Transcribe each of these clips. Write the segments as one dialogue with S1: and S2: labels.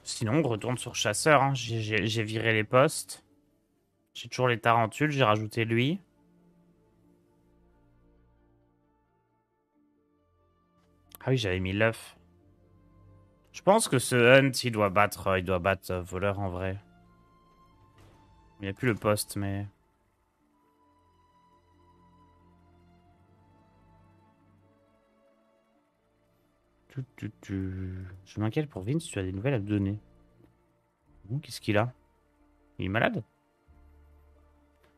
S1: Sinon, on retourne sur chasseur. Hein. J'ai viré les postes. J'ai toujours les tarentules. J'ai rajouté lui. Ah oui, j'avais mis l'œuf. Je pense que ce hunt, il doit battre voleur en vrai. Il n'y a plus le poste, mais... Je m'inquiète pour Vince, tu as des nouvelles à me donner. Bon, qu'est-ce qu'il a? Il est malade?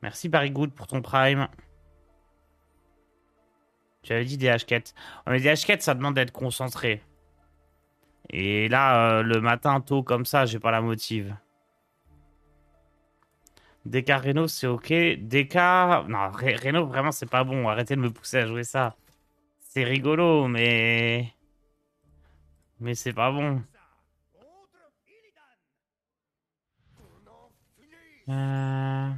S1: Merci Barry Good pour ton prime. Tu avais dit des hachequettes. Oh, mais des hachequettes, ça demande d'être concentré. Et là, le matin tôt comme ça, j'ai pas la motive. DK Reno, c'est ok. DK... Non, Reno, vraiment, c'est pas bon. Arrêtez de me pousser à jouer ça. C'est rigolo, mais... Mais c'est pas bon. Euh...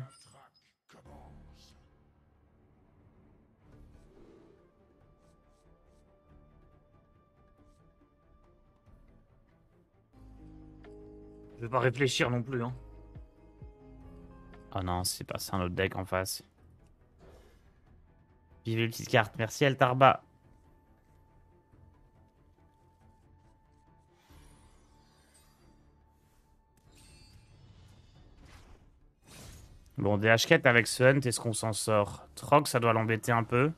S1: Je vais pas réfléchir non plus, hein. Oh non, c'est pas ça, un autre deck en face. Vive les petites cartes. Merci Altarba. Bon, des hachequettes avec ce hunt, est-ce qu'on s'en sort? Trog, ça doit l'embêter un peu.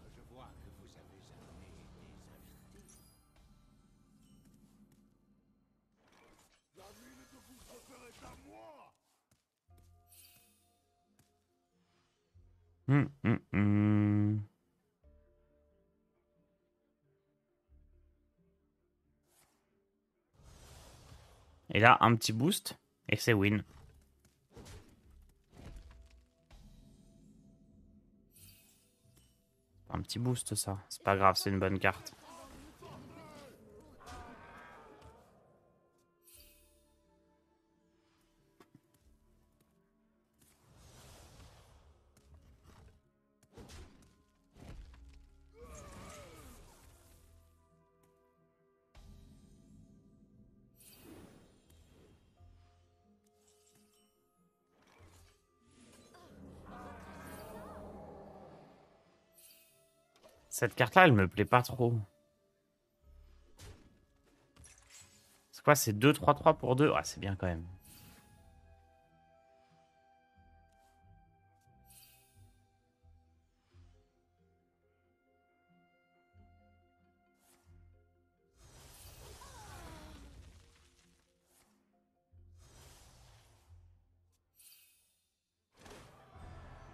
S1: Hum, hum, hum. Et là, un petit boost. Et c'est win. Un petit boost, ça. C'est pas grave, c'est une bonne carte. Cette carte-là, elle me plaît pas trop. C'est quoi, c'est 2-3-3 pour 2? Ah, c'est bien quand même.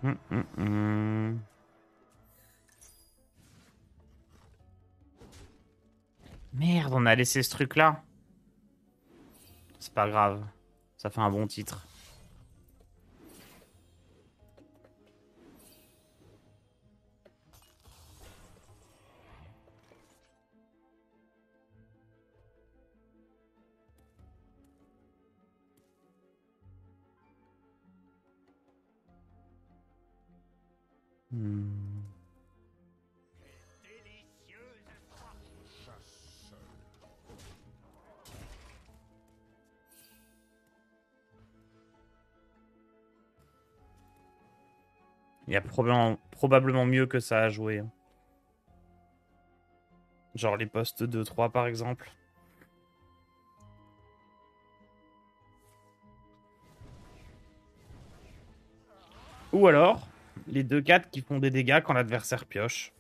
S1: Hum, hum, hum. Merde, on a laissé ce truc-là. C'est pas grave. Ça fait un bon titre. Hmm. Il y a probablement mieux que ça à jouer. Hein. Genre les postes 2-3 par exemple. Ou alors, les 2-4 qui font des dégâts quand l'adversaire pioche.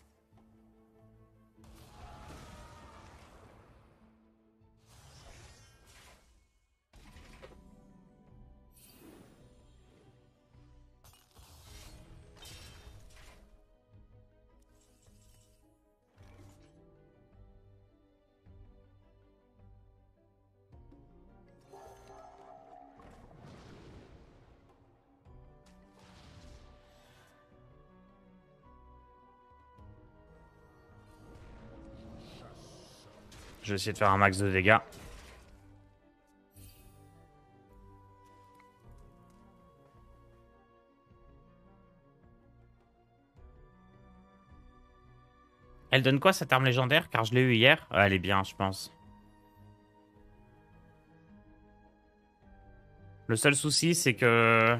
S1: Je vais essayer de faire un max de dégâts. Elle donne quoi cette arme légendaire? Car je l'ai eu hier. Elle est bien, je pense. Le seul souci, c'est que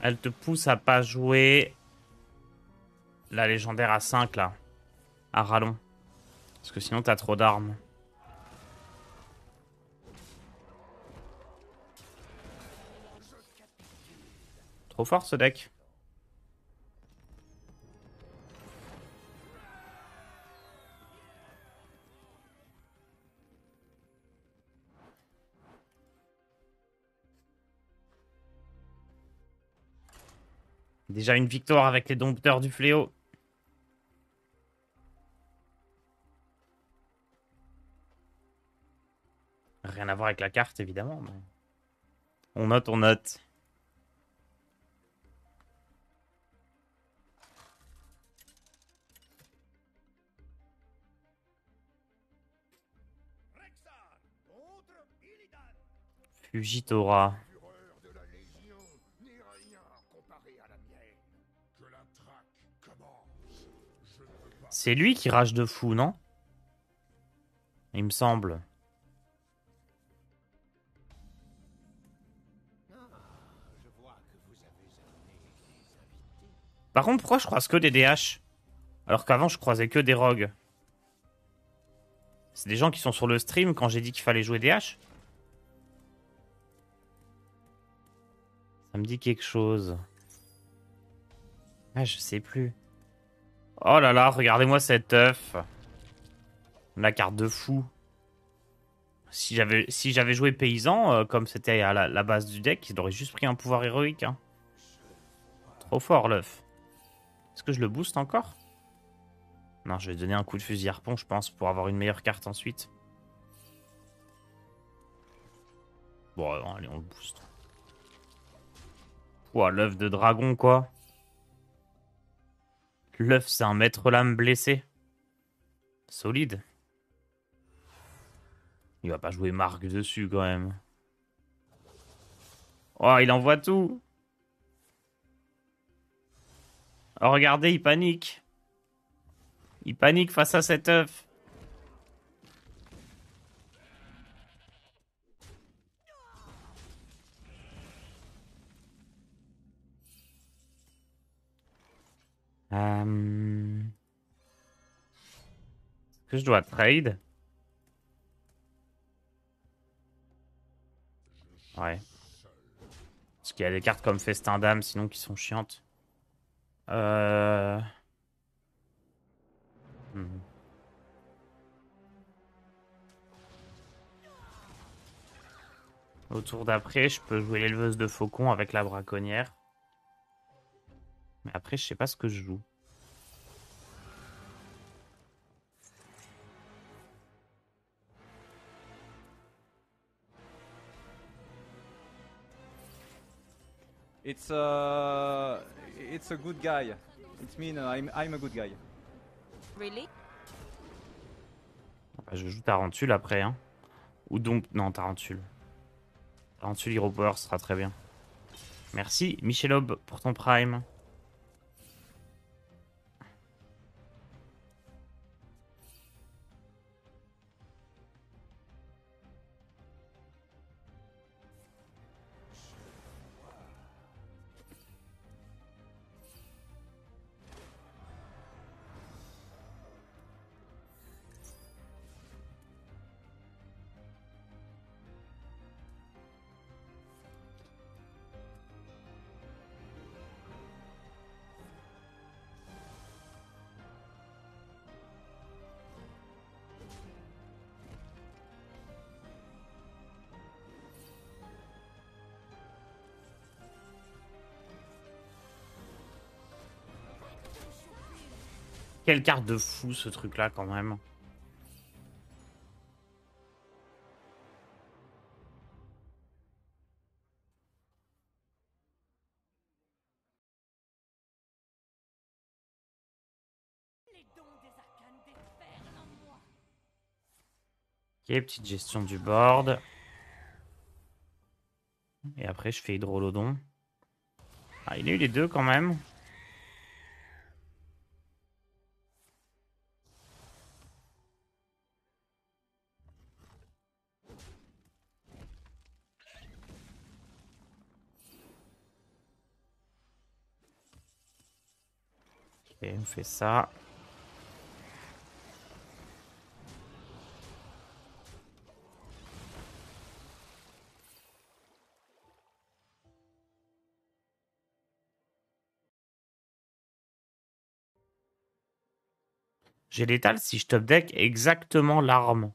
S1: elle te pousse à pas jouer la légendaire à 5 là, à rallonge. Parce que sinon, t'as trop d'armes. Trop fort ce deck. Déjà une victoire avec les dompteurs du fléau. Rien à voir avec la carte, évidemment. Mais... On note, on note. Fugitora. C'est lui qui rage de fou, non? Il me semble. Par contre, pourquoi je croise que des DH? Alors qu'avant, je croisais que des rogues. C'est des gens qui sont sur le stream quand j'ai dit qu'il fallait jouer DH? Ça me dit quelque chose. Ah, je sais plus. Oh là là, regardez-moi cette œuf. La carte de fou. Si j'avais joué paysan, comme c'était à la base du deck, il aurait juste pris un pouvoir héroïque. Hein. Trop fort, l'œuf. Est-ce que je le booste encore? Non, je vais donner un coup de fusil harpon, je pense, pour avoir une meilleure carte ensuite. Bon, allez, on le booste. Ouah, l'œuf de dragon, quoi. L'œuf, c'est un maître lame blessé. Solide. Il va pas jouer marque dessus, quand même. Oh, il envoie tout. Oh, regardez, il panique. Il panique face à cet œuf. Est-ce que je dois trade? Ouais. Parce qu'il y a des cartes comme Festin d'âme, sinon qui sont chiantes. Euh... hmm. Au tour d'après, je peux jouer l'éleveuse de faucon avec la braconnière. Mais après, je sais pas ce que je joue.
S2: It's a good guy. It means I'm a good guy.
S3: Really?
S1: Bah, je joue Tarantule après, hein. Ou donc... Non, Tarantule. Tarantule Hero Power sera très bien. Merci, Michelob, pour ton prime. Quelle carte de fou, ce truc-là, quand même. Ok, petite gestion du board. Et après, je fais Hydrolodon. Ah, il a eu les deux, quand même. Ok, on fait ça. J'ai létal si je top deck exactement l'arme.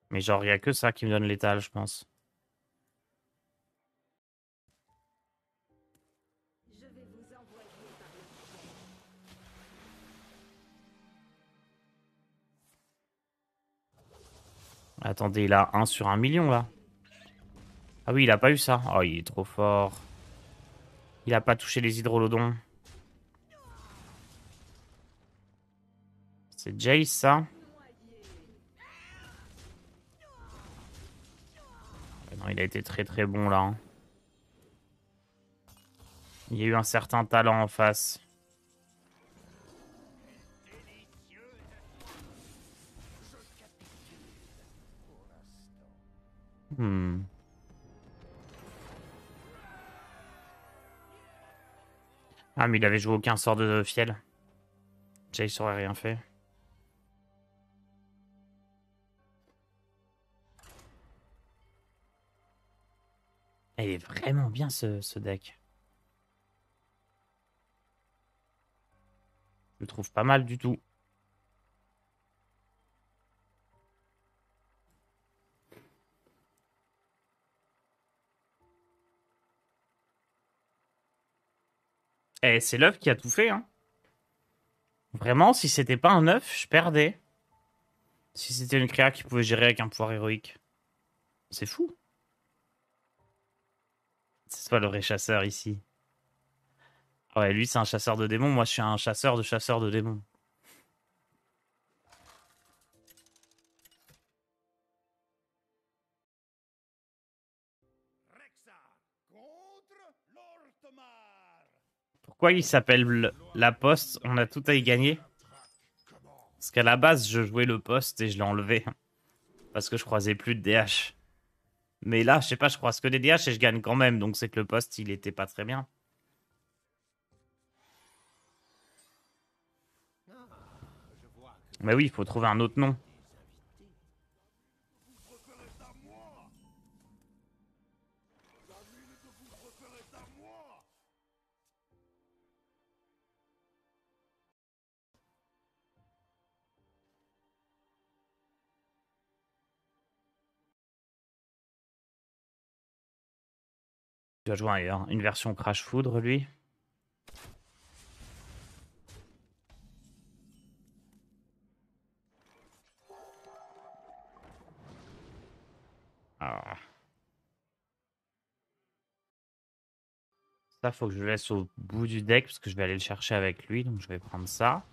S1: Mais genre, il n'y a que ça qui me donne létal, je pense. Attendez, il a 1 sur 1 million, là. Ah oui, il a pas eu ça. Oh, il est trop fort. Il a pas touché les hydrolodons. C'est Jace, ça? Non, il a été très très bon, là, hein. Il y a eu un certain talent en face. Hmm. Ah, mais il avait joué aucun sort de fiel. Jace aurait rien fait. Il est vraiment bien, ce deck. Je le trouve pas mal du tout. Eh, c'est l'œuf qui a tout fait, hein. Vraiment, si c'était pas un œuf, je perdais. Si c'était une créa qui pouvait gérer avec un pouvoir héroïque. C'est fou. C'est pas le vrai chasseur ici. Ouais, lui, c'est un chasseur de démons. Moi, je suis un chasseur de démons. Pourquoi il s'appelle la poste? On a tout à y gagner. Parce qu'à la base, je jouais le poste et je l'ai enlevé. Parce que je croisais plus de DH. Mais là, je sais pas, je croise que des DH et je gagne quand même. Donc c'est que le poste, il était pas très bien. Mais oui, il faut trouver un autre nom. Tu vas jouer une version Crash Foudre, lui. Ah. Ça, faut que je le laisse au bout du deck parce que je vais aller le chercher avec lui. Donc je vais prendre ça.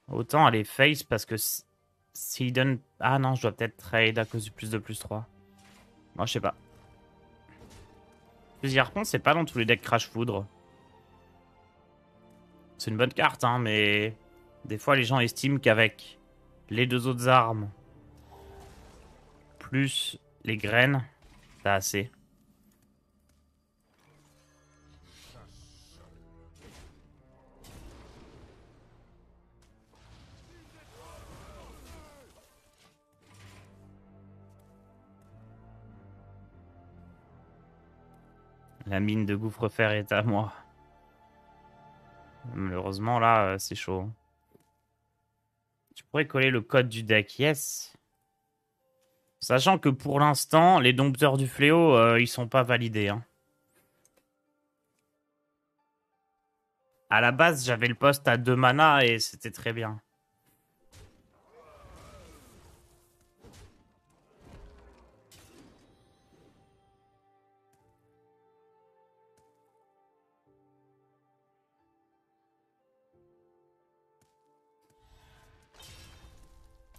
S1: Autant aller face parce que s'il donne... Ah non, je dois peut-être trade à cause du plus de plus 3. Moi, je sais pas. Fusil harpon, c'est pas dans tous les decks Crash Foudre. C'est une bonne carte, hein, mais... Des fois, les gens estiment qu'avec les deux autres armes, plus les graines, t'as assez. La mine de gouffre-fer est à moi. Malheureusement, là, c'est chaud. Tu pourrais coller le code du deck, yes. Sachant que pour l'instant, les dompteurs du fléau, ils sont pas validés, hein. À la base, j'avais le poste à 2 mana et c'était très bien.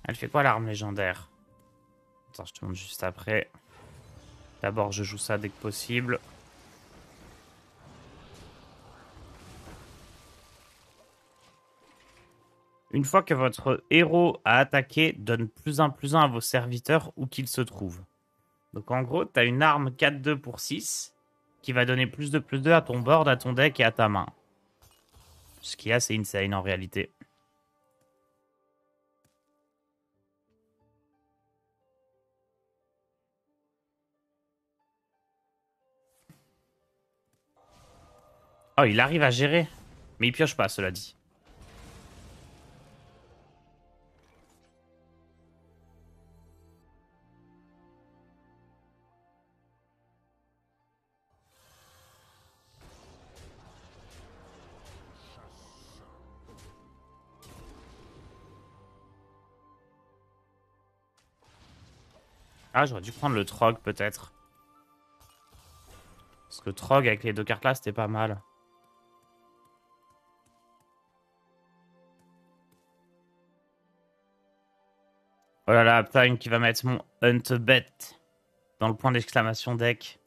S1: Elle fait quoi l'arme légendaire? Attends, je te montre juste après. D'abord, je joue ça dès que possible. Une fois que votre héros a attaqué, donne +1/+1 à vos serviteurs où qu'ils se trouvent. Donc en gros, t'as une arme 4-2 pour 6 qui va donner plus 2 à ton board, à ton deck et à ta main. Ce qui est assez insane en réalité. Oh, il arrive à gérer. Mais il pioche pas, cela dit. Ah, j'aurais dû prendre le Trog peut-être. Parce que Trog avec les 2 cartes là, c'était pas mal. Oh là là, Time qui va mettre mon Hunt Bet dans le point d'exclamation deck.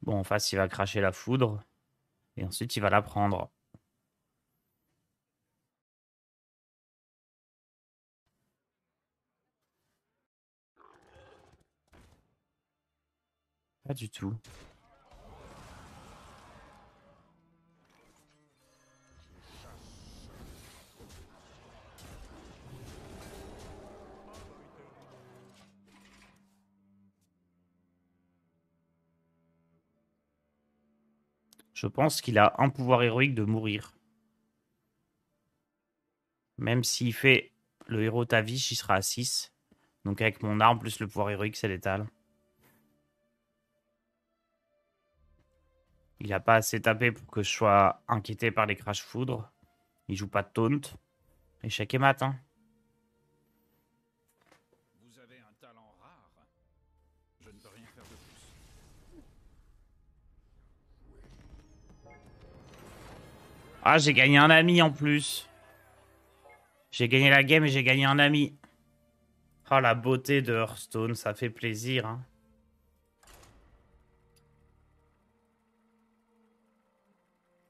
S1: Bon, en face, il va cracher la foudre. Et ensuite, il va la prendre. Pas du tout. Je pense qu'il a un pouvoir héroïque de mourir. Même s'il fait le héros Tavish, il sera à 6. Donc avec mon arme plus le pouvoir héroïque, c'est létal. Il a pas assez tapé pour que je sois inquiété par les crash foudres. Il joue pas de taunt. Échec et mat, hein.
S2: Vous avez un talent rare. Je ne peux rien faire de plus.
S1: Ah, j'ai gagné un ami en plus. J'ai gagné la game et j'ai gagné un ami. Oh, la beauté de Hearthstone, ça fait plaisir, hein.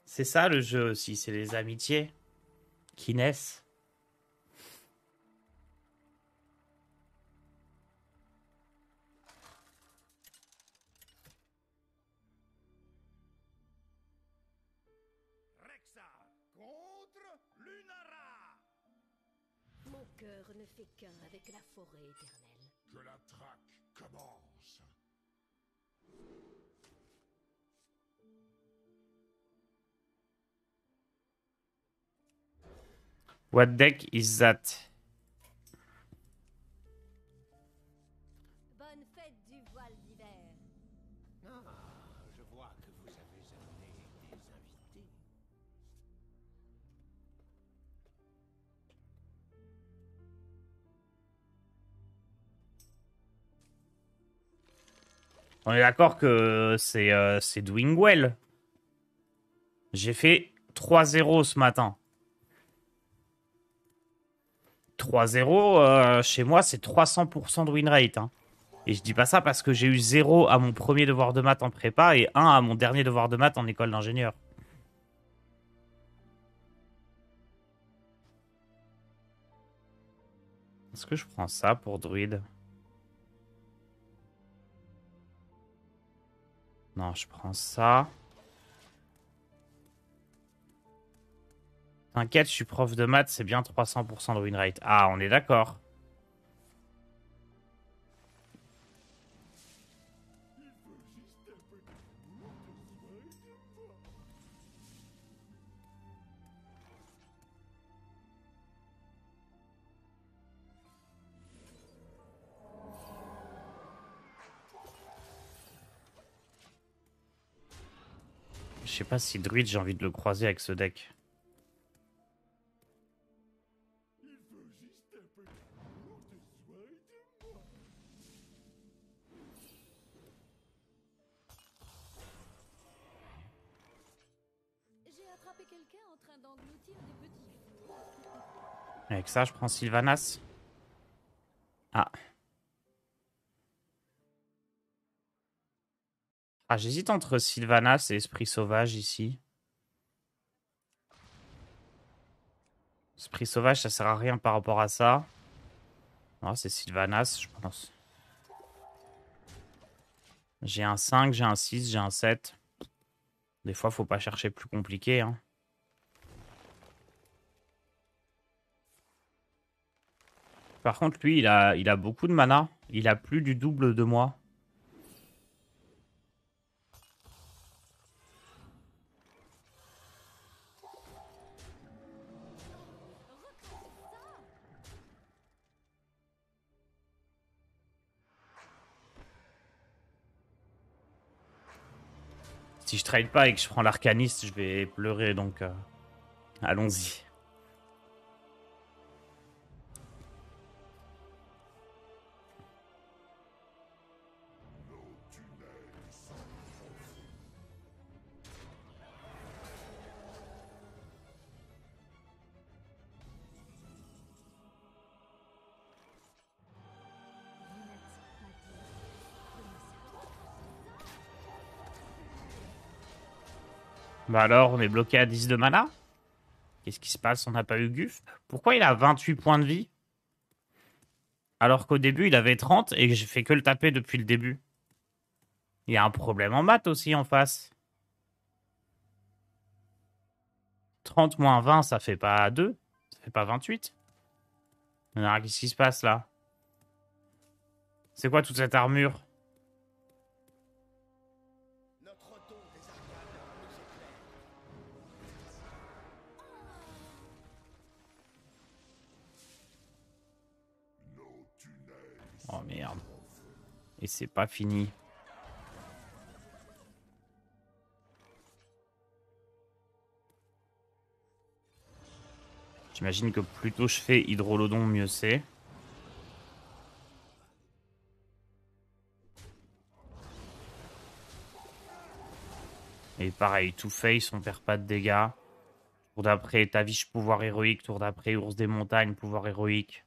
S1: C'est ça le jeu aussi, c'est les amitiés qui naissent.
S3: Rexa contre Lunara.
S4: Mon cœur ne fait qu'un avec la forêt éternelle.
S3: Que la traque commence.
S1: What deck is that?
S4: Bonne fête du voile d'hiver.
S3: Ah, je vois que vous avez amené des invités.
S1: On est d'accord que c'est doing well. J'ai fait 3-0 ce matin. 3-0, chez moi, c'est 300% de win rate, hein. Et je dis pas ça parce que j'ai eu 0 à mon premier devoir de maths en prépa et 1 à mon dernier devoir de maths en école d'ingénieur. Est-ce que je prends ça pour druide? Non, je prends ça. T'inquiète, je suis prof de maths, c'est bien 300% de win rate. Ah, on est d'accord. Je sais pas si druide, j'ai envie de le croiser avec ce deck.
S4: J'ai attrapé quelqu'un en train d'engloutir des petits fours.
S1: Avec ça, je prends Sylvanas. Ah. Ah, j'hésite entre Sylvanas et Esprit Sauvage ici. Esprit sauvage, ça sert à rien par rapport à ça. Oh, c'est Sylvanas, je pense. J'ai un 5, j'ai un 6, j'ai un 7. Des fois, faut pas chercher plus compliqué. Hein. Par contre, lui, il a beaucoup de mana. Il a plus du double de moi. Si je trade pas et que je prends l'arcaniste, je vais pleurer, donc allons-y. Bah alors, on est bloqué à 10 de mana? Qu'est-ce qui se passe? On n'a pas eu Guf? Pourquoi il a 28 points de vie? Alors qu'au début, il avait 30 et que j'ai fait que le taper depuis le début. Il y a un problème en maths aussi en face. 30 moins 20, ça fait pas 2. Ça fait pas 28. Alors, qu'est-ce qui se passe là? C'est quoi toute cette armure? Oh merde. Et c'est pas fini. J'imagine que plus tôt je fais Hydrolodon, mieux c'est. Et pareil, Two Face, on perd pas de dégâts. Tour d'après, Tavish, pouvoir héroïque. Tour d'après, Ours des montagnes, pouvoir héroïque.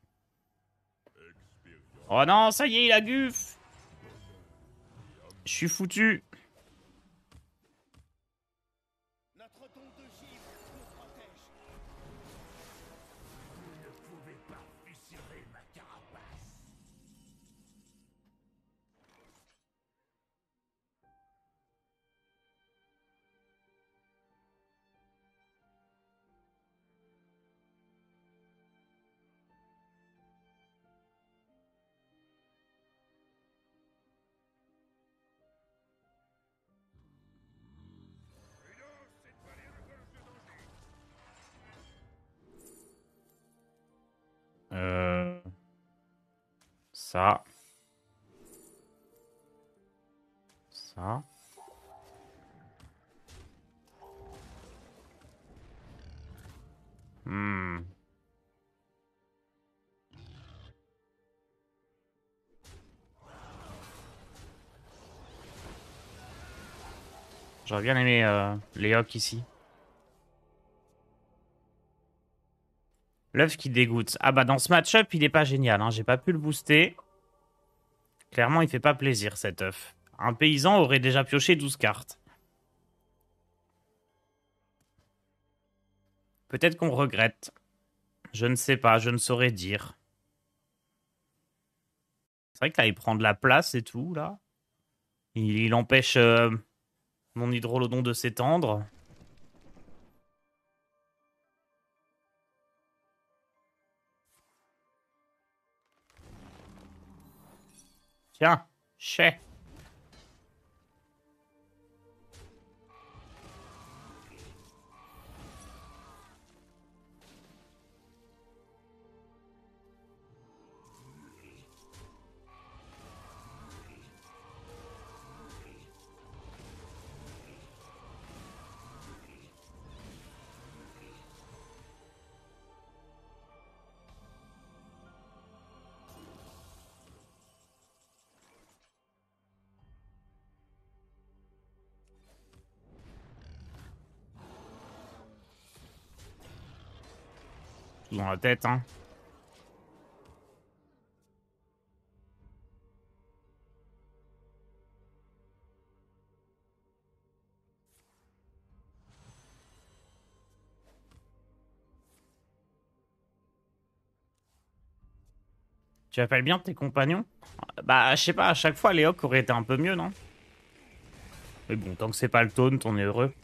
S1: Oh non, ça y est, il a Guf. Je suis foutu. Ça. Ça. Hmm. J'aurais bien aimé Léoc ici. L'œuf qui dégoûte. Ah bah dans ce match-up, il est pas génial. Hein. J'ai pas pu le booster. Clairement, il fait pas plaisir cet œuf. Un paysan aurait déjà pioché 12 cartes. Peut-être qu'on regrette. Je ne sais pas, je ne saurais dire. C'est vrai que là, il prend de la place et tout, là. Il empêche mon hydrolodon de s'étendre. Tiens, chais. Tout dans la tête, hein. Tu appelles bien tes compagnons? Bah, je sais pas, à chaque fois, les Hawks auraient été un peu mieux, non? Mais bon, tant que c'est pas le taunt, on est heureux.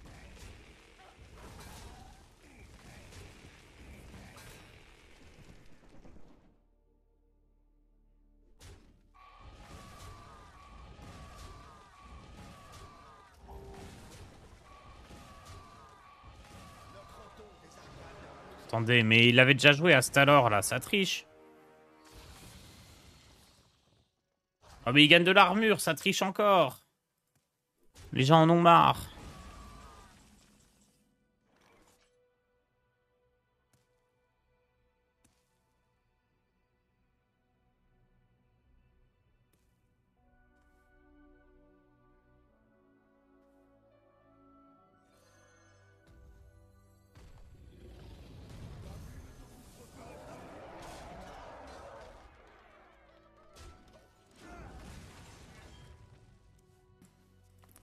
S1: Attendez, mais il avait déjà joué à Stalor, là, ça triche. Ah, mais il gagne de l'armure, ça triche encore. Les gens en ont marre.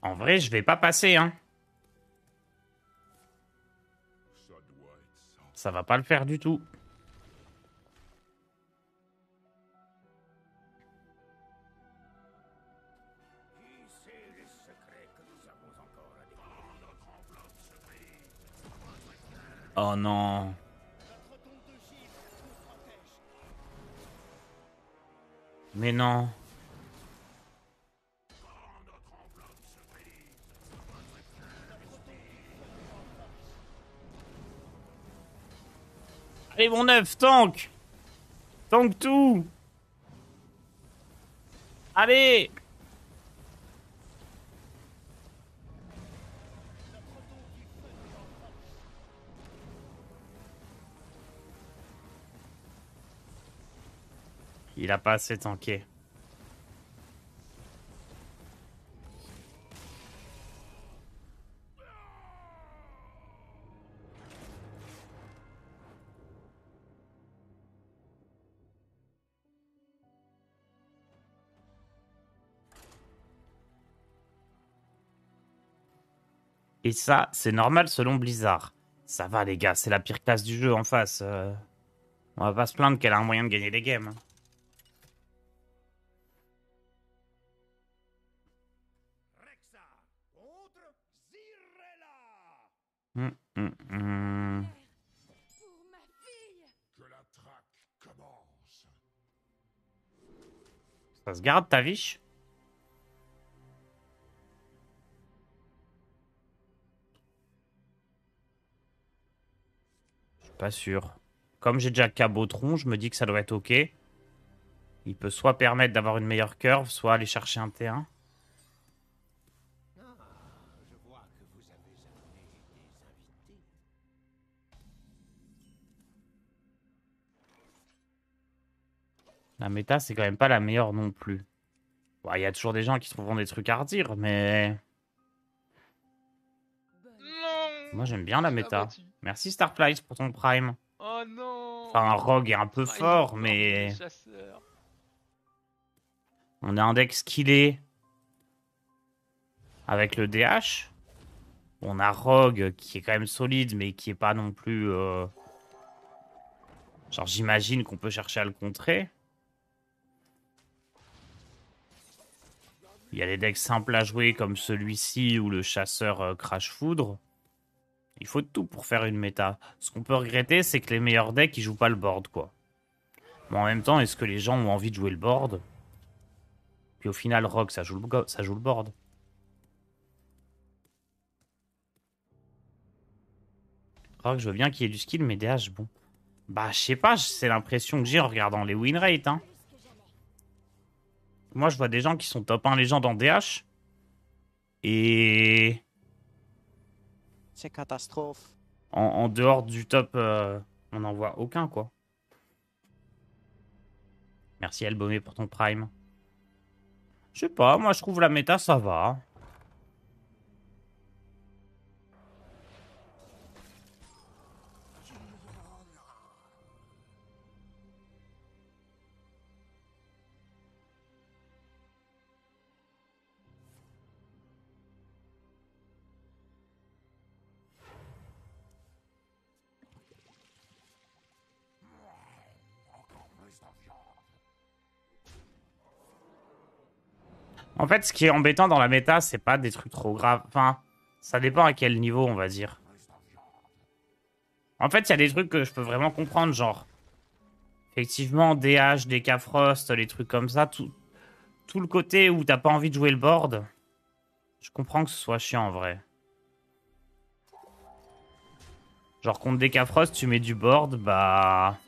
S1: En vrai, je vais pas passer, hein. Ça va pas le faire du tout. Oh non. Mais non. Allez, mon œuf, tank. Tank tout. Allez. Il a pas assez tanké. Et ça, c'est normal selon Blizzard. Ça va, les gars, c'est la pire classe du jeu en face. On va pas se plaindre qu'elle a un moyen de gagner des games.
S3: Rexa contre Zirella.
S4: Pour ma fille.
S3: Que la traque commence.
S1: Ça se garde ta viche? Je suis pas sûr. Comme j'ai déjà Cabotron, je me dis que ça doit être ok. Il peut soit permettre d'avoir une meilleure curve, soit aller chercher un T1.
S3: Ah, je vois que vous avez amené des invités.
S1: La méta, c'est quand même pas la meilleure non plus. Bon, il y a toujours des gens qui trouveront des trucs à redire, mais...
S5: Non!
S1: Moi, j'aime bien la
S5: Tu l'as
S1: méta.
S5: battu.
S1: Merci Starflies pour ton prime.
S5: Oh non!
S1: Enfin, un rogue est un peu
S5: Prime
S1: fort,
S5: parmi
S1: mais...
S5: les chasseurs.
S1: On a un deck skillé avec le DH. On a Rogue qui est quand même solide, mais qui est pas non plus... Genre, j'imagine qu'on peut chercher à le contrer. Il y a des decks simples à jouer comme celui-ci ou le chasseur Crash Foudre. Il faut de tout pour faire une méta. Ce qu'on peut regretter, c'est que les meilleurs decks, ils jouent pas le board, quoi. Mais en même temps, est-ce que les gens ont envie de jouer le board? Puis au final, Rogue, ça joue le board. Rogue, je veux bien qu'il y ait du skill, mais DH, bon. Bah, je sais pas, c'est l'impression que j'ai en regardant les win rates, hein. Moi, je vois des gens qui sont top 1 légende en DH. Et
S6: C'est catastrophe.
S1: en dehors du top, on n'en voit aucun, quoi. Merci Albomé pour ton prime. Je sais pas, moi je trouve la méta ça va.
S3: Encore plus de viande.
S1: En fait, ce qui est embêtant dans la méta, c'est pas des trucs trop graves. Enfin, ça dépend à quel niveau, on va dire. En fait, il y a des trucs que je peux vraiment comprendre, genre... Effectivement, DH, DK Frost, les trucs comme ça, tout le côté où t'as pas envie de jouer le board, je comprends que ce soit chiant en vrai. Genre contre DK Frost, tu mets du board, bah...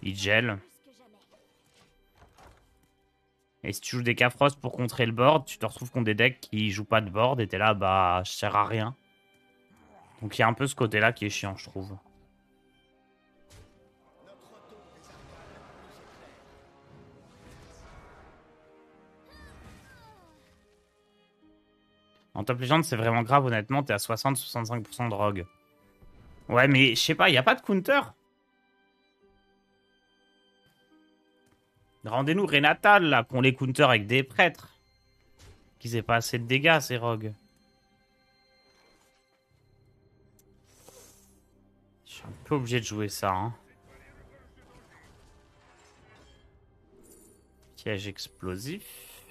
S1: il gèle. Et si tu joues DK Frost pour contrer le board, tu te retrouves contre des decks qui jouent pas de board et t'es là, bah, je sers à rien. Donc il y a un peu ce côté-là qui est chiant, je trouve. En Top Legend, c'est vraiment grave, honnêtement, t'es à 60-65% de rogue. Ouais, mais je sais pas, y a pas de counter. Rendez-nous Renatal, là, qu'on les counter avec des prêtres. Qu'ils aient pas assez de dégâts, ces rogues. Je suis un peu obligé de jouer ça, hein. Piège explosif.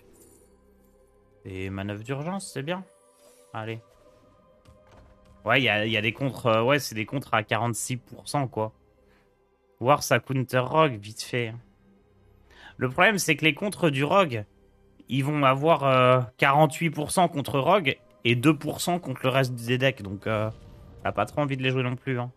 S1: Et manœuvre d'urgence, c'est bien. Allez. Ouais, il y a des contres... ouais, c'est des contres à 46%, quoi. Voir ça counter rogue, vite fait. Le problème, c'est que les contres du rogue, ils vont avoir 48% contre rogue et 2% contre le reste des decks. Donc, t'as pas trop envie de les jouer non plus, hein.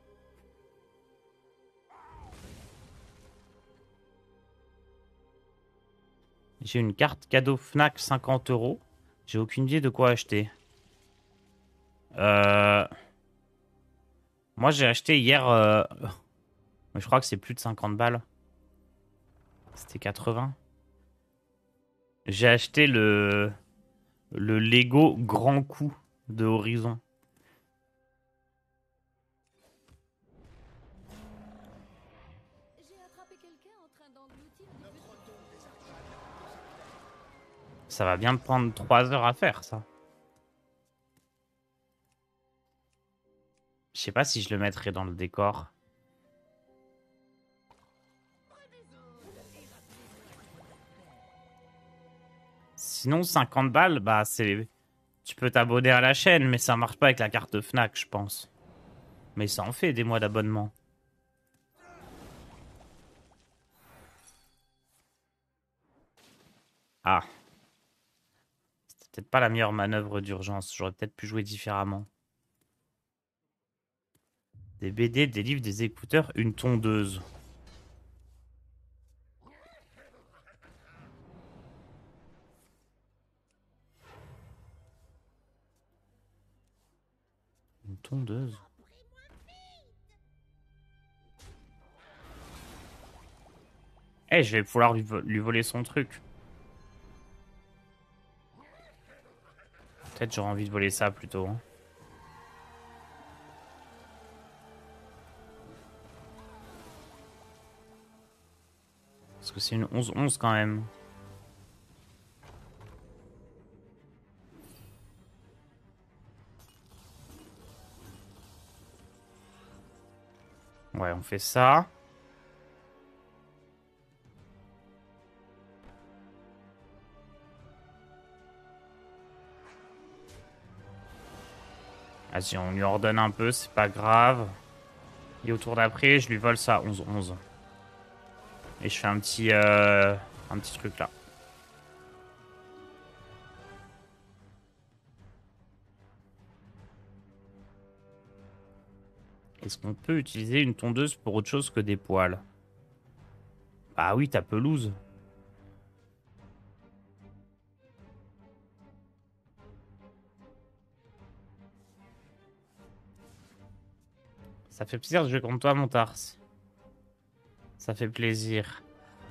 S1: J'ai une carte cadeau Fnac 50 €. J'ai aucune idée de quoi acheter. Moi, j'ai acheté hier... je crois que c'est plus de 50 balles. C'était 80. J'ai acheté le Lego Grand Coup de Horizon.
S4: J'ai attrapé quelqu'un en train d'engloutir des petits-
S1: Ça va bien me prendre 3 heures à faire, ça. Je sais pas si je le mettrai dans le décor. Sinon, 50 balles, bah c'est... Tu peux t'abonner à la chaîne, mais ça marche pas avec la carte Fnac, je pense. Mais ça en fait des mois d'abonnement. Ah. C'était peut-être pas la meilleure manœuvre d'urgence. J'aurais peut-être pu jouer différemment. Des BD, des livres, des écouteurs, une tondeuse. Une tondeuse. Eh, je vais pouvoir lui voler son truc. Peut-être j'aurais envie de voler ça plutôt, hein. Parce que c'est une 11-11 quand même. Ouais, on fait ça. Vas-y, on lui ordonne un peu, c'est pas grave. Et au tour d'après, je lui vole ça, 11-11. Et je fais un petit truc là. Est-ce qu'on peut utiliser une tondeuse pour autre chose que des poils? Ah oui, ta pelouse. Ça fait plaisir de jouer contre toi, mon Tars. Ça fait plaisir.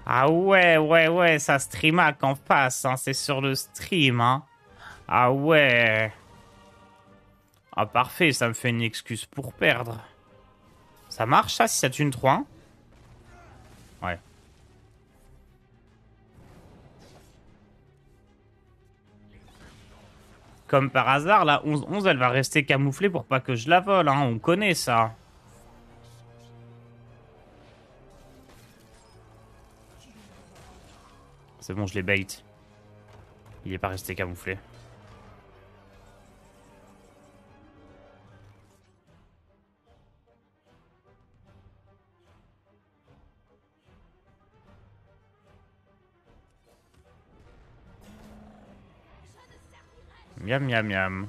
S1: Ah ouais, ça streamac en face, hein, c'est sur le stream, hein. Ah ouais. Ah parfait, ça me fait une excuse pour perdre. Ça marche ça, si ça tue une 3-1? Ouais. Comme par hasard, la 11-11, elle va rester camouflée pour pas que je la vole, hein, on connaît ça. C'est bon, je les bait. Il est pas resté camouflé. Miam miam miam.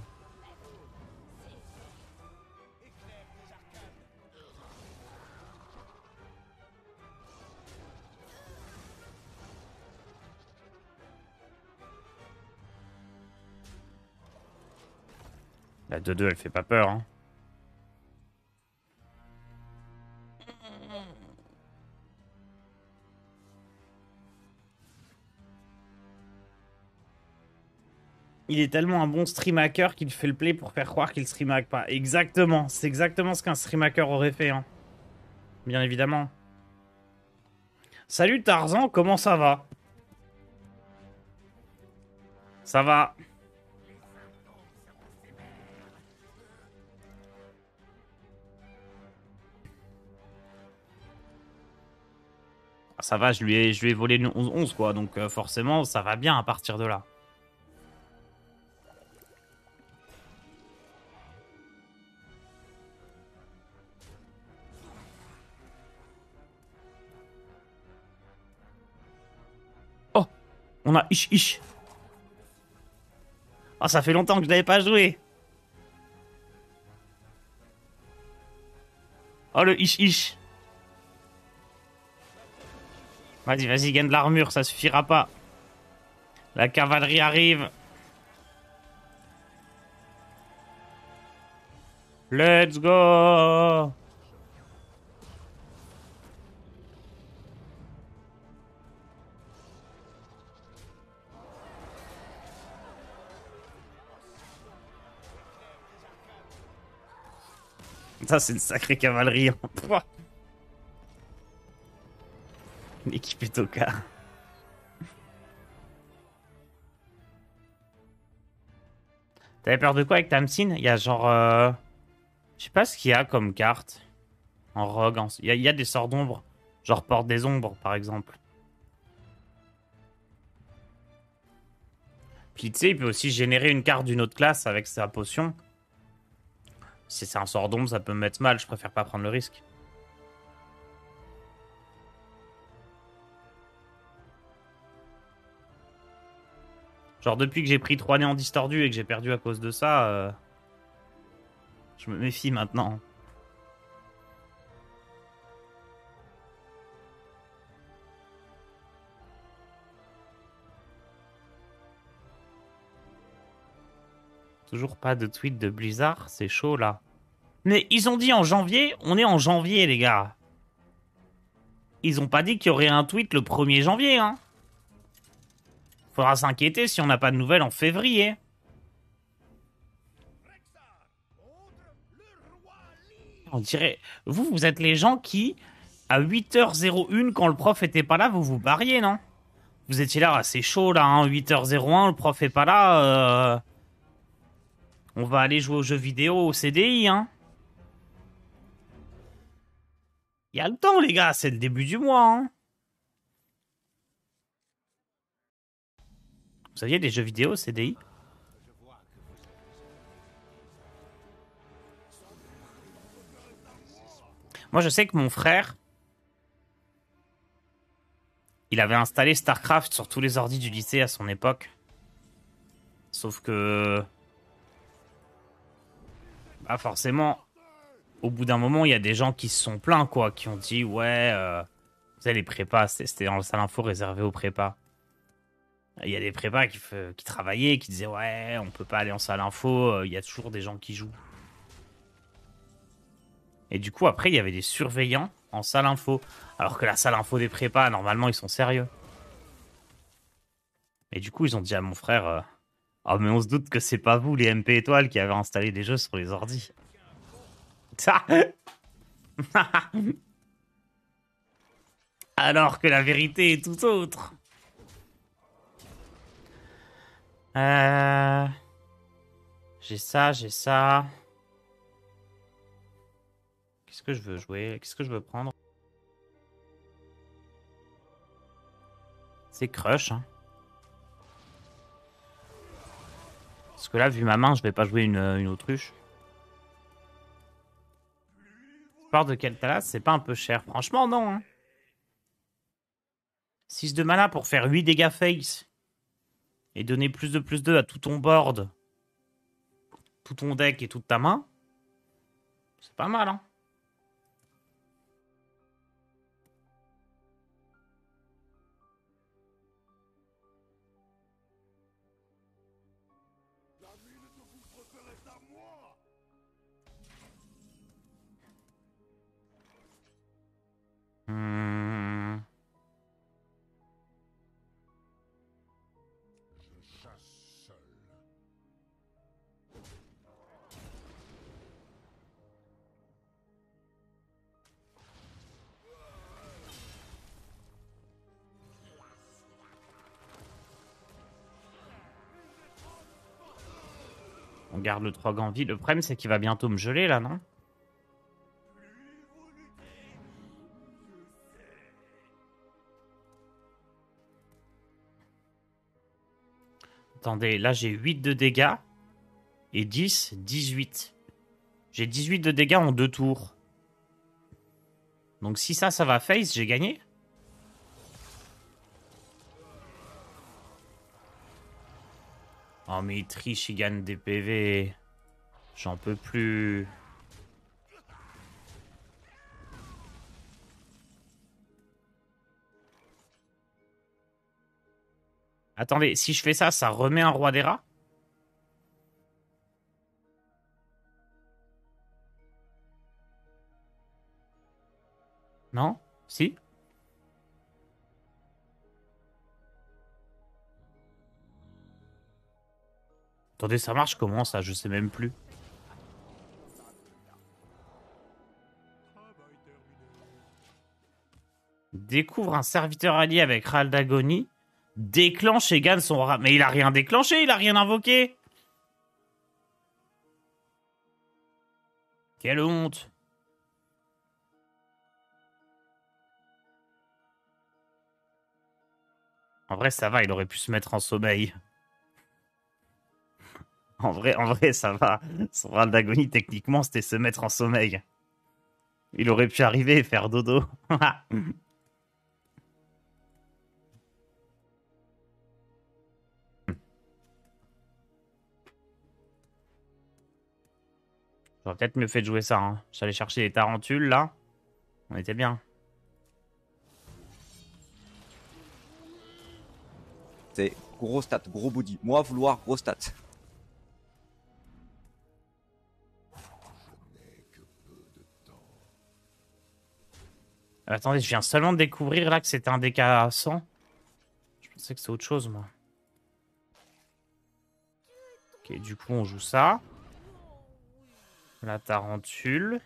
S1: La 2-2, elle fait pas peur, hein. Il est tellement un bon stream hacker qu'il fait le play pour faire croire qu'il stream hack pas. Exactement, c'est exactement ce qu'un stream hacker aurait fait, hein. Bien évidemment. Salut Tarzan, comment ça va? Ça va. Ça va, je lui ai volé une 11-11 quoi, donc forcément ça va bien à partir de là. Oh, on a ish ish. Ah, ça fait longtemps que je n'avais pas joué. Oh le ish ish. Vas-y, vas-y, gagne de l'armure, ça suffira pas. La cavalerie arrive. Let's go. Ça, c'est une sacrée cavalerie. Pouah. L'équipe est au cas. T'avais peur de quoi avec Tamsin? Il y a genre... Je sais pas ce qu'il y a comme carte. En rogue. Il y a des sorts d'ombre. Genre Porte des Ombres, par exemple. Puis tu sais, il peut aussi générer une carte d'une autre classe avec sa potion. Si c'est un sort d'ombre, ça peut me mettre mal. Je préfère pas prendre le risque. Genre depuis que j'ai pris 3 néants distordus et que j'ai perdu à cause de ça, je me méfie maintenant. Toujours pas de tweet de Blizzard, c'est chaud là. Mais ils ont dit en janvier, on est en janvier les gars. Ils ont pas dit qu'il y aurait un tweet le 1er janvier, hein. Faudra s'inquiéter si on n'a pas de nouvelles en février. On dirait... Vous êtes les gens qui, à 8h01, quand le prof était pas là, vous vous barriez, non? Vous étiez là, c'est chaud là, hein, 8h01, le prof est pas là. On va aller jouer aux jeux vidéo au CDI, hein. Il y a le temps, les gars, c'est le début du mois, hein. Vous saviez, des jeux vidéo CDI? Moi, je sais que mon frère, il avait installé StarCraft sur tous les ordis du lycée à son époque. Sauf que... Bah forcément, au bout d'un moment, il y a des gens qui se sont plaints, quoi, qui ont dit, ouais, vous savez, les prépas, c'était dans le salle info réservé aux prépas. Il y a des prépas qui travaillaient, qui disaient, ouais, on peut pas aller en salle info, il y a toujours des gens qui jouent. Et du coup, après, il y avait des surveillants en salle info. Alors que la salle info des prépas, normalement, ils sont sérieux. Et du coup, ils ont dit à mon frère, oh, mais on se doute que c'est pas vous, les MP étoiles, qui avez installé des jeux sur les ordis. Ça. Alors que la vérité est tout autre. J'ai ça, j'ai ça. Qu'est-ce que je veux jouer? Qu'est-ce que je veux prendre? C'est Crush, hein. Parce que là, vu ma main, je vais pas jouer une autruche. Sport de Kel'Thas, c'est pas un peu cher? Franchement, non. Hein. 6 de mana pour faire 8 dégâts face. Et donner plus de à tout ton board. Tout ton deck et toute ta main. C'est pas mal, hein. Hmm. On garde le 3 Ganvi. Le problème, c'est qu'il va bientôt me geler, là, non? Attendez, là, j'ai 8 de dégâts. Et 10, 18. J'ai 18 de dégâts en 2 tours. Donc si ça va face, j'ai gagné. Oh mais il triche, il gagne des PV. J'en peux plus. Attendez, si je fais ça, ça remet un roi des rats? Non? Si? Attendez, ça marche comment ça? Je sais même plus. Découvre un serviteur allié avec Ral d'Agonie. Déclenche et gagne son rat. Mais il a rien déclenché, il a rien invoqué. Quelle honte. En vrai, ça va, il aurait pu se mettre en sommeil. En vrai, ça va. Son râle d'agonie, techniquement, c'était se mettre en sommeil. Il aurait pu arriver et faire dodo. J'aurais peut-être mieux fait de jouer ça. Hein. J'allais chercher les tarentules, là. On était bien.
S2: C'est gros stat, gros body. Moi, vouloir gros stat.
S1: Attendez, je viens seulement de découvrir là que c'était un DK à 100. Je pensais que c'est autre chose, moi. Ok, du coup, on joue ça. La tarentule.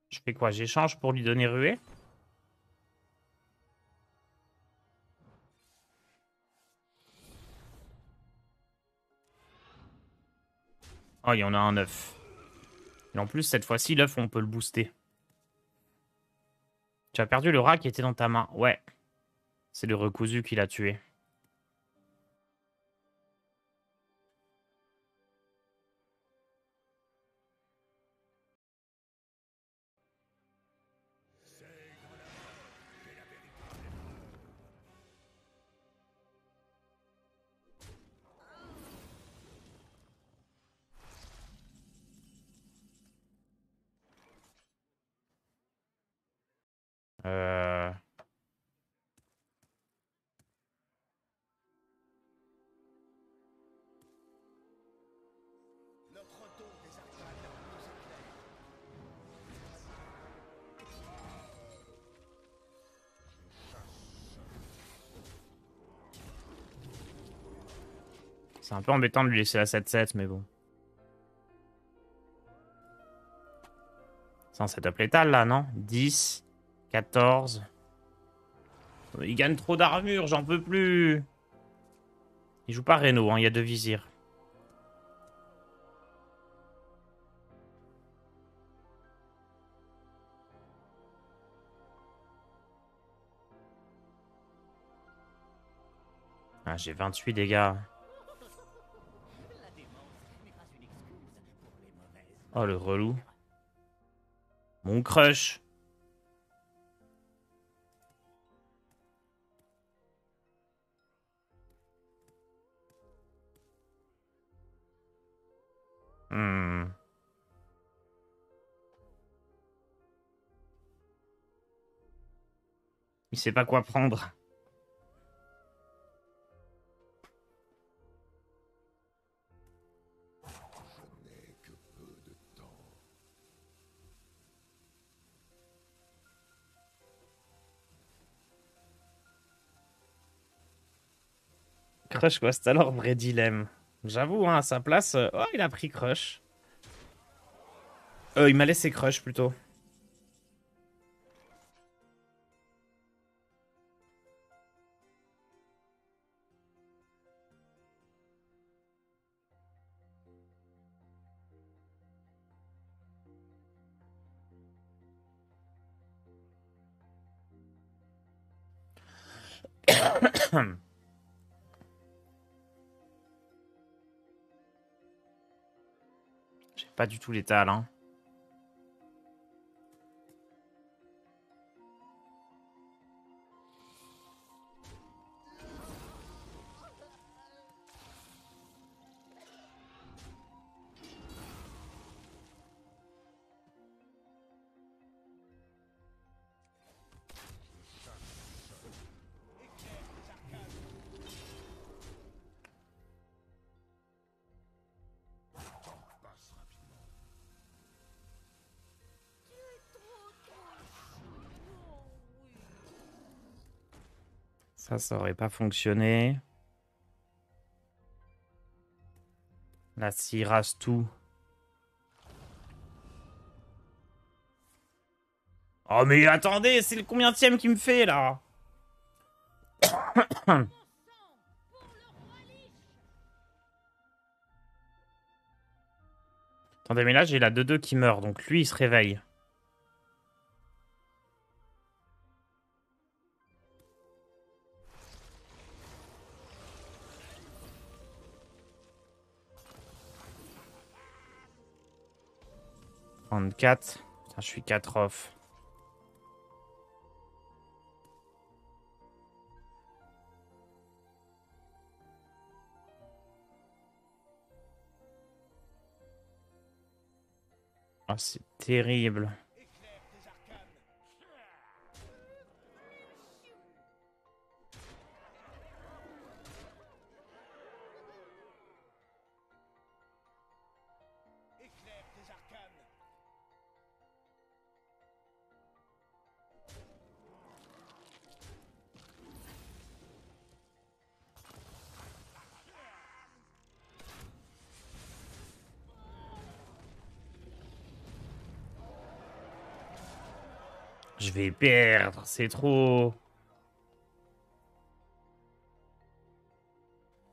S1: Je fais quoi? J'échange pour lui donner ruée? Oh, il y en a un œuf. Et en plus, cette fois-ci, l'œuf, on peut le booster. Tu as perdu le rat qui était dans ta main. Ouais. C'est le recousu qui l'a tué. Euh... C'est un peu embêtant de lui laisser la 7-7, mais bon. C'est un setup létal, là, non? 10, 14... Il gagne trop d'armure, j'en peux plus. Il joue pas Reno, hein, il y a 2 vizirs. Ah, j'ai 28 dégâts. Oh, le relou. Mon crush. Hmm. Il sait pas quoi prendre. Crush Quest alors, vrai dilemme. J'avoue, hein, à sa place, oh, il a pris Crush. Il m'a laissé Crush plutôt. J'ai pas du tout l'étal, hein. Ça aurait pas fonctionné. Là, s'il rase tout. Oh, mais attendez, c'est le combienième qui me fait, là? Attendez, mais là, j'ai la 2-2 qui meurt, donc lui, il se réveille. « 34. Putain, je suis 4 off. Oh, c'est terrible. Je vais perdre, c'est trop.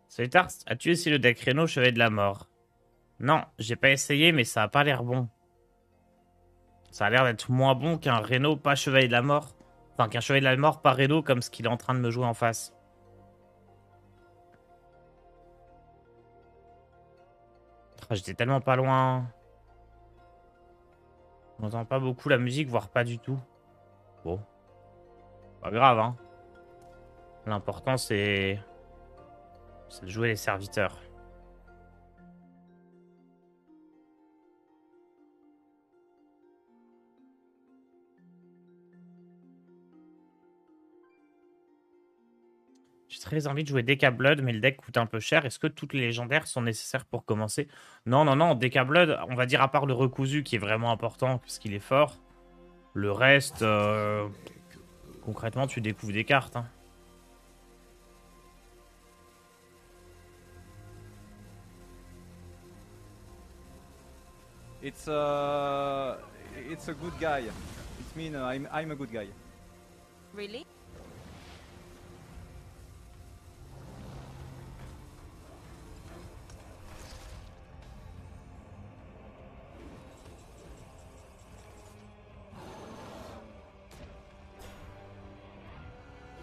S1: Solitaire, as-tu essayé le deck Reno Chevalier de la Mort? Non, j'ai pas essayé, mais ça a pas l'air bon. Ça a l'air d'être moins bon qu'un Reno pas Chevalier de la Mort. Enfin, qu'un Chevalier de la Mort pas Reno comme ce qu'il est en train de me jouer en face. Ah, j'étais tellement pas loin. On n'entend pas beaucoup la musique, voire pas du tout. Bon. Pas grave, hein. L'important, c'est de jouer les serviteurs. J'ai très envie de jouer Deca Blood, mais le deck coûte un peu cher. Est-ce que toutes les légendaires sont nécessaires pour commencer? Non, non, non. Deca Blood, on va dire à part le recousu qui est vraiment important parce qu'il est fort. Le reste, concrètement, tu découvres des cartes, hein.
S2: It's a good guy. It means I'm a good guy.
S7: Really?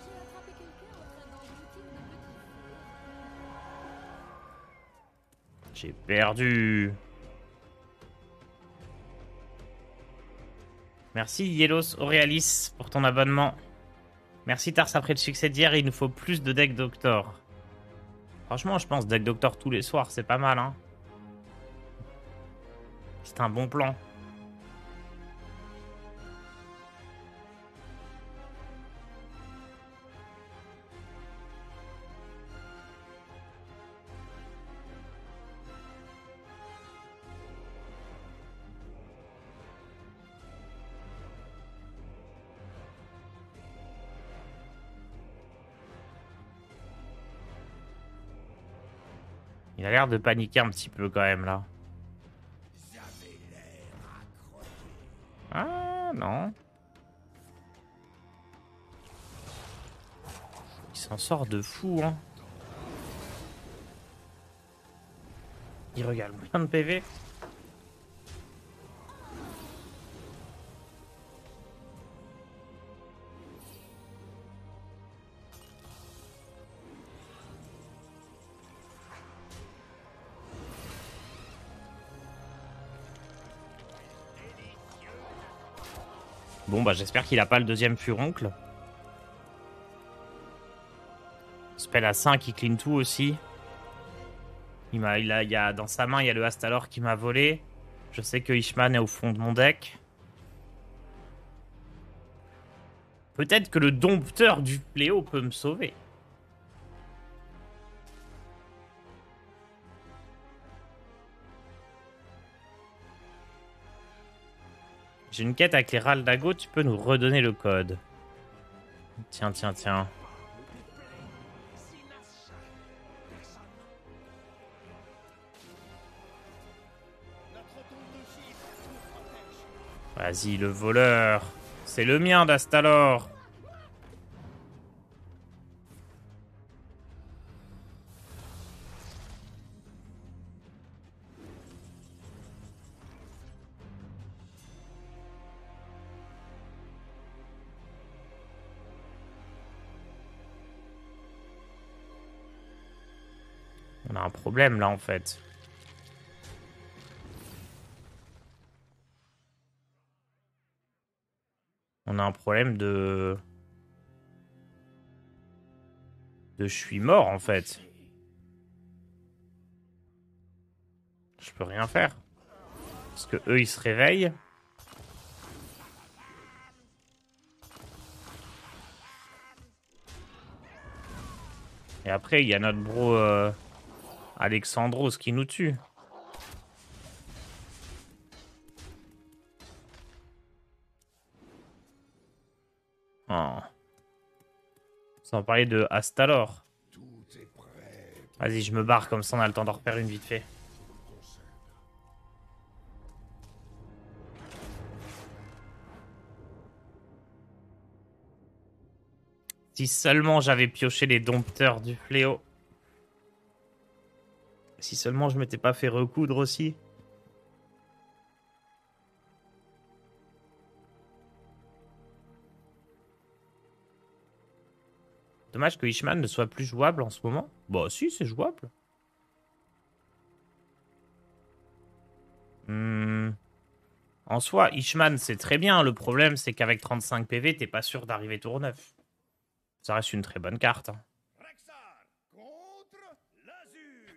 S4: J'ai attrapé quelqu'un en train d'engloutir de petits feux.
S1: J'ai perdu. Merci Yelos Aurealis pour ton abonnement. Merci Tars, après le succès d'hier, il nous faut plus de deck Doctor. Franchement, je pense deck Doctor tous les soirs, c'est pas mal, hein. C'est un bon plan. Il a l'air de paniquer un petit peu quand même là. Ah non. Il s'en sort de fou, hein. Il regarde plein de PV. Bon bah j'espère qu'il a pas le deuxième furoncle. Spell à 5, il clean tout aussi. Il y a, dans sa main, il y a le Astalor qui m'a volé. Je sais que Ishman est au fond de mon deck. Peut-être que le dompteur du fléau peut me sauver. J'ai une quête avec les Raldago, tu peux nous redonner le code. Tiens, tiens, tiens. Vas-y, le voleur. C'est le mien d'Astalor. On a un problème là en fait. On a un problème de... je suis mort en fait. Je peux rien faire. Parce que eux ils se réveillent. Et après il y a notre bro Alexandros qui nous tue. Oh. Sans parler de Astalor. Vas-y, je me barre comme ça on a le temps d'en refaire une vite fait. Si seulement j'avais pioché les dompteurs du fléau. Si seulement je m'étais pas fait recoudre aussi. Dommage que Ishman ne soit plus jouable en ce moment. Bah si, c'est jouable. En soi, Ishman, c'est très bien. Le problème, c'est qu'avec 35 PV, t'es pas sûr d'arriver tour 9. Ça reste une très bonne carte. Hein.
S3: Rexxar contre l'Azul.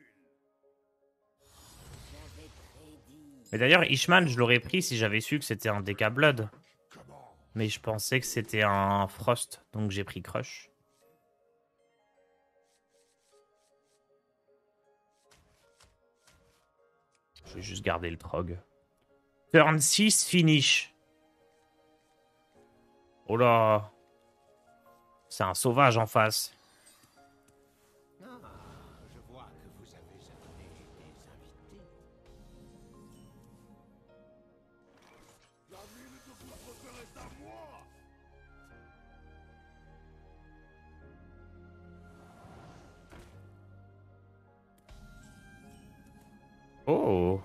S1: Mais d'ailleurs, Ishman, je l'aurais pris si j'avais su que c'était un DK Blood. Mais je pensais que c'était un Frost, donc j'ai pris Crush. Je vais juste garder le Trog. Turn 6 finish. Oh là. C'est un sauvage en face.
S3: Ah, je vois que vous avez amené des invités. La ville de votre père est à moi.
S1: Oh.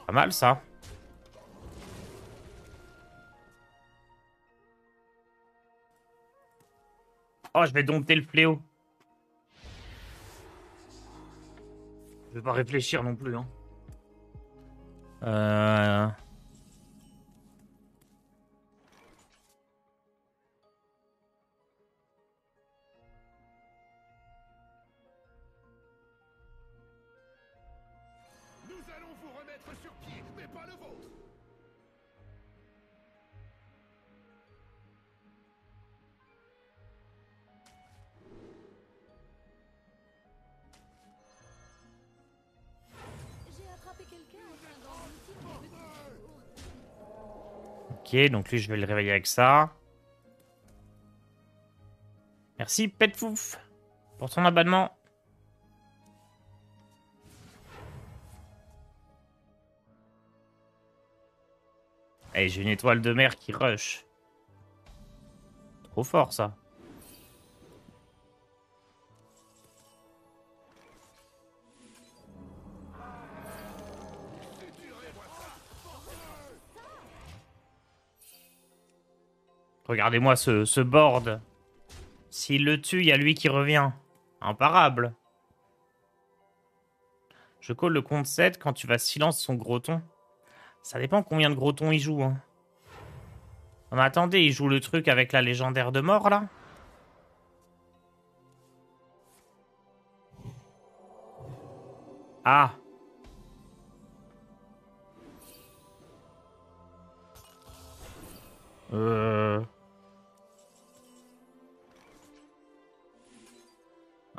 S1: Pas mal ça. Oh, je vais dompter le fléau. Je vais pas réfléchir non plus. Hein.
S3: allons vous remettre sur pied, mais pas le vôtre.
S4: J'ai attrapé quelqu'un avec un gant mythique depuis toujours.
S1: Ok, donc lui, je vais le réveiller avec ça. Merci, Petfouf, pour ton abonnement. Eh, j'ai une étoile de mer qui rush. Trop fort, ça. Regardez-moi ce board. S'il le tue, il y a lui qui revient. Imparable. Je call le compte 7 quand tu vas silence son gros ton. Ça dépend combien de gros tons il joue. Hein. Non, mais attendez, il joue le truc avec la légendaire de mort, là? Ah.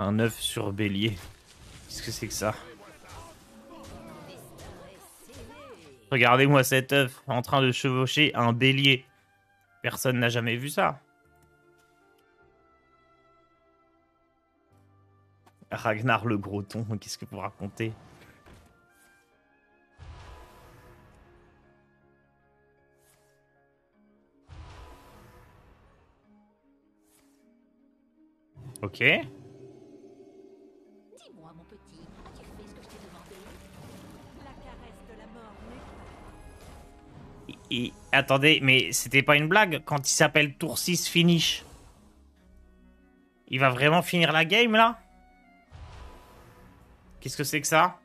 S1: Un œuf sur bélier. Qu'est-ce que c'est que ça? Regardez-moi cet œuf en train de chevaucher un bélier. Personne n'a jamais vu ça. Ragnar le gros ton, qu'est-ce que vous racontez? Ok.
S4: Dis-moi, mon petit, as-tu fait ce que je t'ai demandé? La caresse de la mort n'est
S1: Attendez, mais c'était pas une blague quand il s'appelle Tour 6 Finish. Il va vraiment finir la game là? Qu'est-ce que c'est que ça?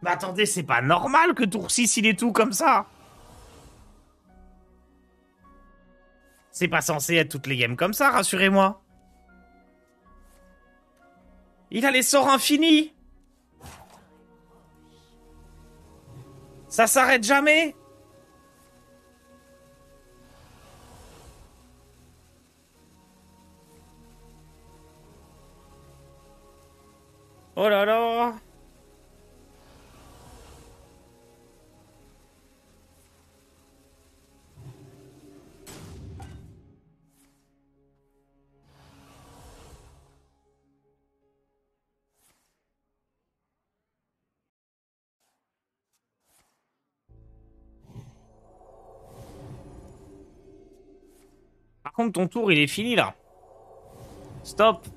S1: Mais attendez, c'est pas normal que Tour 6 il est tout comme ça. C'est pas censé être toutes les games comme ça, rassurez-moi. Il a les sorts infinis. Ça s'arrête jamais. Oh là là. Par contre, ton tour, il est fini, là. Stop.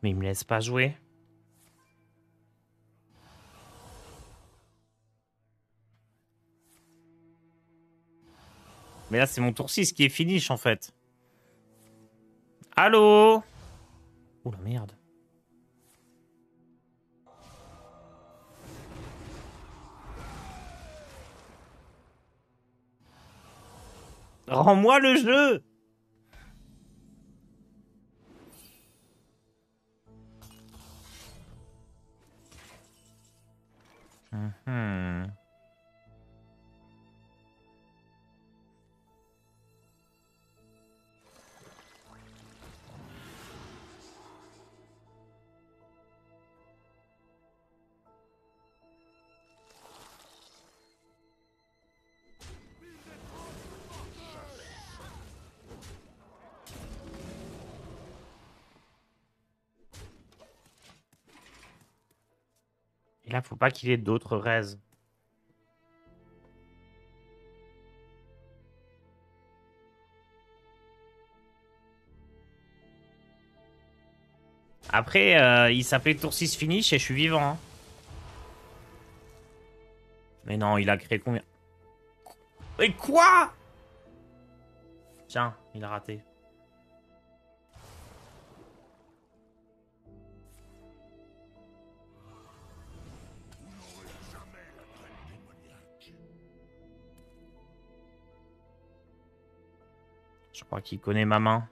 S1: Mais il me laisse pas jouer. Mais là, c'est mon tour 6 qui est finish, en fait. Allô? Oh la merde. Rends-moi le jeu! Mhm. Et là, faut pas qu'il ait d'autres raises. Après, il s'appelait Tour 6 Finish et je suis vivant. Hein. Mais non, il a créé combien? Mais quoi? Tiens, il a raté. Je crois qu'il connaît ma main.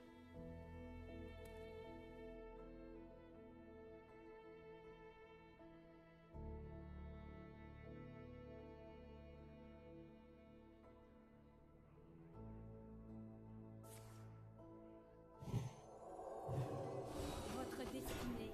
S4: Votre destinée.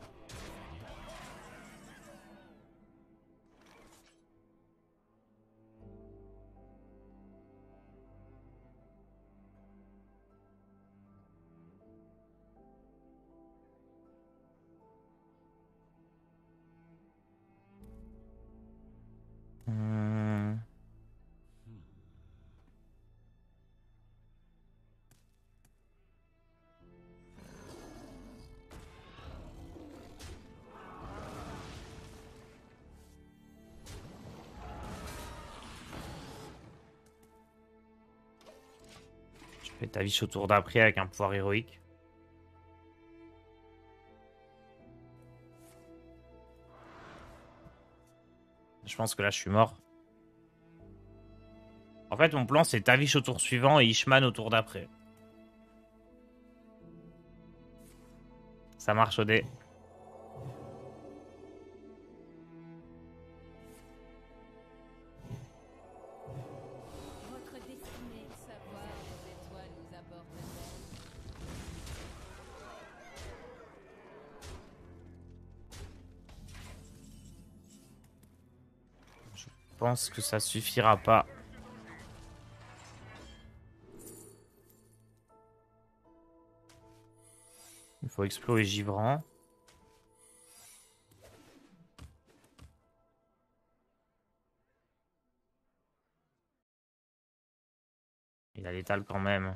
S1: Hmm. Je fais ta vie au tour d'après avec un pouvoir héroïque. Je pense que là, je suis mort. En fait, mon plan, c'est Tavish au tour suivant et Ishman au tour d'après. Ça marche au dé.
S4: Votre destinée.
S7: Savoir les étoiles nous apportent.
S1: Je pense que ça suffira pas. Il faut exploser Givran. Il a l'étal quand même.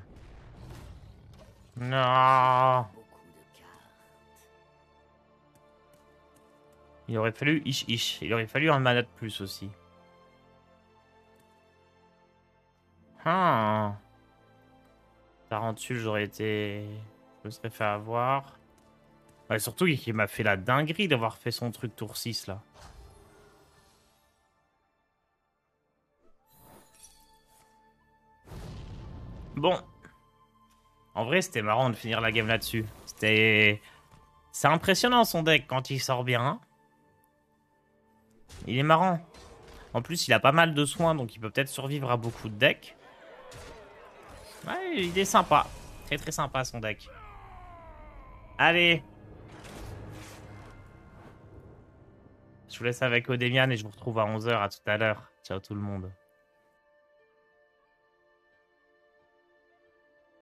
S1: Non. Il aurait fallu ish. Il aurait fallu un mana de plus aussi. Ah. Tarentule, j'aurais été... Je me serais fait avoir. Ouais, surtout qu'il m'a fait la dinguerie d'avoir fait son truc tour 6 là. Bon. En vrai, c'était marrant de finir la game là-dessus. C'est impressionnant son deck quand il sort bien. Il est marrant. En plus, il a pas mal de soins, donc il peut peut-être survivre à beaucoup de decks. Ouais, il est sympa. Très très sympa son deck. Allez. Je vous laisse avec Odemian et je vous retrouve à 11 h. À tout à l'heure. Ciao tout le monde.